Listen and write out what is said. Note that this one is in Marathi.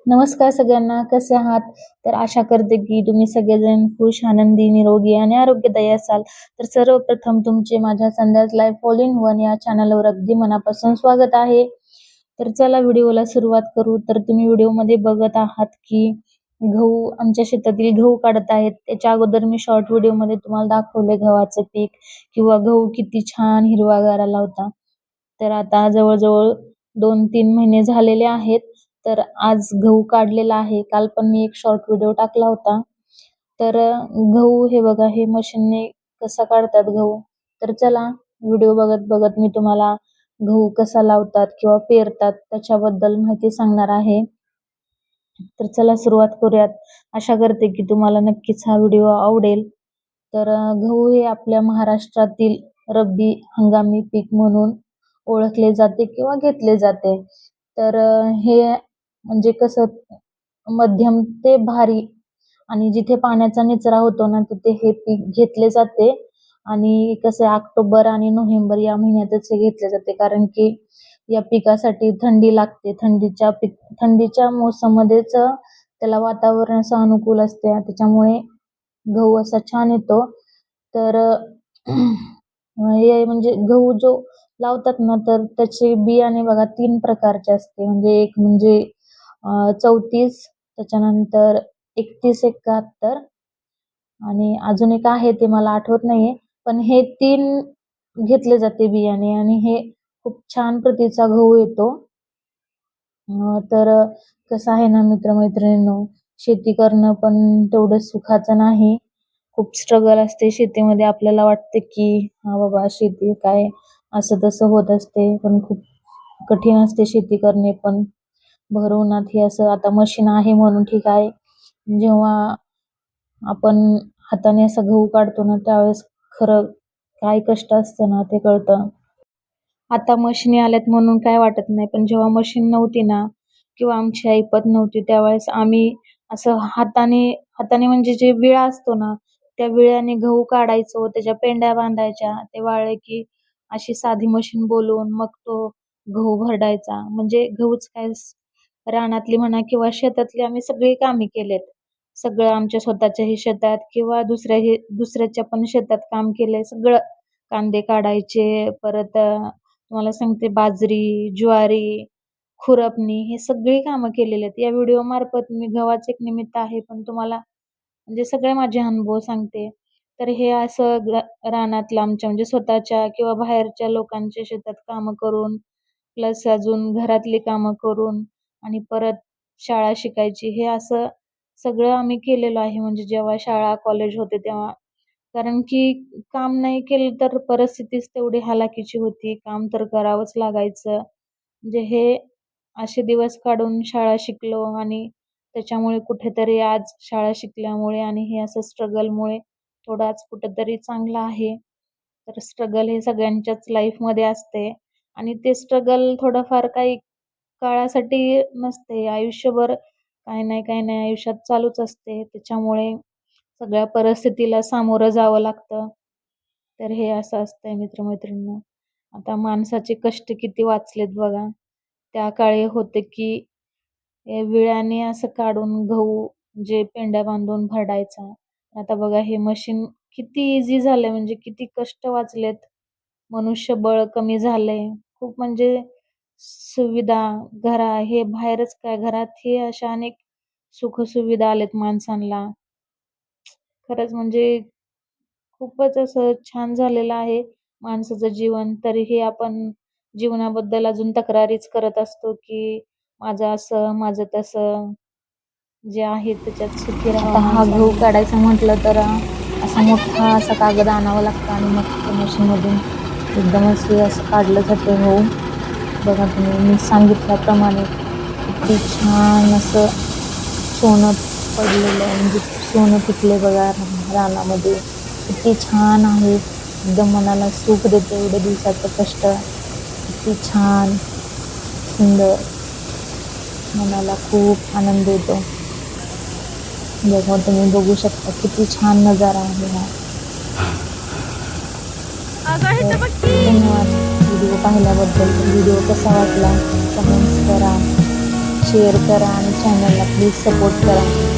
नमस्कार सगळ्यांना, कसे आहात? तर आशा करते की तुम्ही सगळेजण खुश, आनंदी, निरोगी आणि आरोग्यदायी असाल. तर सर्वप्रथम तुमचे माझ्या संध्याच लाईफ ऑल इन वन या चॅनलवर अगदी मनापासून स्वागत आहे. तर चला व्हिडिओला सुरुवात करू. तर तुम्ही व्हिडिओमध्ये बघत आहात की गहू आमच्या शेतातील गहू काढत आहेत. त्याच्या अगोदर मी शॉर्ट व्हिडिओमध्ये तुम्हाला दाखवले गव्हाचं पीक किंवा गहू किती छान हिरवागार आला होता. तर आता जवळ-जवळ 2-3 महिने झालेले आहेत. तर आज गहू काढलेला आहे. काल पण मी एक शॉर्ट व्हिडिओ टाकला होता. तर गहू हे बघा हे मशीनने कसा काढतात गहू. तर चला व्हिडिओ बघत-बघत मी तुम्हाला गहू कसा लावतात किंवा पेरतात त्याच्याबद्दल माहिती सांगणार आहे. तर चला सुरुवात करूयात. आशा करते की तुम्हाला नक्कीच हा व्हिडिओ आवडेल. तर गहू हे आपल्या महाराष्ट्रातील रब्बी हंगामी पीक म्हणून ओळखले जाते किंवा घेतले जाते. तर हे म्हणजे कसं मध्यम ते भारी आणि जिथे पाण्याचा निचरा होतो ना तिथे हे पीक घेतले जाते आणि कसं ऑक्टोबर आणि नोव्हेंबर या महिन्यातच हे घेतले जाते कारण की या पिकासाठी थंडी लागते. थंडीच्या मोसममध्येच त्याला वातावरण असं अनुकूल असते त्याच्यामुळे गहू असा छान येतो. तर हे म्हणजे गहू जो लावतात ना तर त्याचे बियाणे बघा 3 प्रकारचे असते. म्हणजे एक म्हणजे 34 त्याच्यानंतर 3171 आणि अजून एक आहे ते मला आठवत नाहीये. पण हे 3 घेतले जाते बियाणे आणि हे खूप छान प्रतीचा गहू येतो. तर कसं आहे ना मित्र-मैत्रिणींनो, शेती करणं पण तेवढं सुखाचं नाही. खूप स्ट्रगल असते शेतीमध्ये. आपल्याला वाटते की हां बाबा शेती काय असं तसं होत असते. पण खूप कठीण असते शेती करणे पण. भर उन्हात हे असं आता मशीन आहे म्हणून ठीक आहे. जेव्हा आपण हाताने असा गहू काढतो ना त्यावेळेस खरं काय कष्ट असतं ना ते कळतं. आता मशिनी आल्यात म्हणून काय वाटत नाही. पण जेव्हा मशीन नव्हती ना किंवा आमची ऐपत नव्हती त्यावेळेस आम्ही असं हाताने हाताने म्हणजे जे विळा असतो ना, त्या विळ्याने गहू काढायचो, त्याच्या पेंड्या बांधायच्या. ते वाळले की अशी साधी मशीन बोलवून मग तो गहू भरडायचा. म्हणजे गहूच काय रानातली म्हणा किंवा शेतातली आम्ही सगळी कामे केलेत. सगळं आमच्या स्वतःच्याही शेतात किंवा दुसऱ्याच्या पण शेतात काम केलंय सगळं. कांदे काढायचे, परत तुम्हाला सांगते बाजरी, ज्वारी, खुरपणी हे सगळी कामं केलेली आहेत. या व्हिडिओमार्फत मी गव्हाचं एक निमित्त आहे, पण तुम्हाला म्हणजे सगळे माझे अनुभव सांगते. तर हे असं रानातलं आमच्या म्हणजे स्वतःच्या किंवा बाहेरच्या लोकांच्या शेतात कामं करून, प्लस अजून घरातली कामं करून आणि परत शाळा शिकायची हे असं सगळं आम्ही केलेलं आहे. म्हणजे जेव्हा शाळा, कॉलेज होते तेव्हा. कारण की काम नाही केलं तर परिस्थितीच तेवढी हालाकीची होती. काम तर करावंच लागायचं. म्हणजे हे असे दिवस काढून शाळा शिकलो आणि त्याच्यामुळे कुठेतरी आज शाळा शिकल्यामुळे आणि हे असं स्ट्रगलमुळे थोडं आज कुठेतरी चांगलं आहे. तर स्ट्रगल हे सगळ्यांच्याच लाईफमध्ये असते आणि ते स्ट्रगल थोडंफार काही काळासाठी नसते. आयुष्यभर काही नाही आयुष्यात चालूच असते. त्याच्यामुळे सगळ्या परिस्थितीला सामोरं जावं लागतं. तर हे असं असतंय मित्र-मैत्रिणींनो. आता माणसाचे कष्ट किती वाचलेत बघा. त्या काळी होते की विळ्याने असं काढून गहू जे पेंड्या बांधून भरडायचा. आता बघा हे मशीन किती इझी झालंय म्हणजे किती कष्ट वाचलेत. मनुष्यबळ कमी झालंय. खूप म्हणजे सुविधा हे बाहेरच काय घरात हे अशा अनेक सुखसुविधा आलेत माणसांना. खरंच म्हणजे खूपच असं छान झालेलं आहे माणसाचं जीवन. तरीही आपण जीवनाबद्दल अजून तक्रारीच करत असतो, की माझं असं, माझं तसं. जे आहे त्याच्यात सुखी राहावं आता हा गहू माणसाने. काढायचा म्हटलं तर असा मोठा असा कागद आणावा लागतो आणि मग ते मशीनमधून एकदमच हे असं काढलं जातं गहू. बघा तुम्ही मी सांगितल्याप्रमाणे किती छान असं सोनं पडलेलं आहे म्हणजे सोनं पिकले बघा रानामध्ये. किती छान आहे. एकदम मनाला सुख देते एवढे दिवसाचं कष्ट. किती छान, सुंदर. मनाला खूप आनंद येतो. बघा तुम्ही बघू शकता किती छान नजारा आहे हा. तर धन्यवाद व्हिडिओ पाहिल्याबद्दल. तर व्हिडिओ कसा वाटला कमेंट्स करा, शेअर करा आणि चॅनलला प्लीज सपोर्ट करा.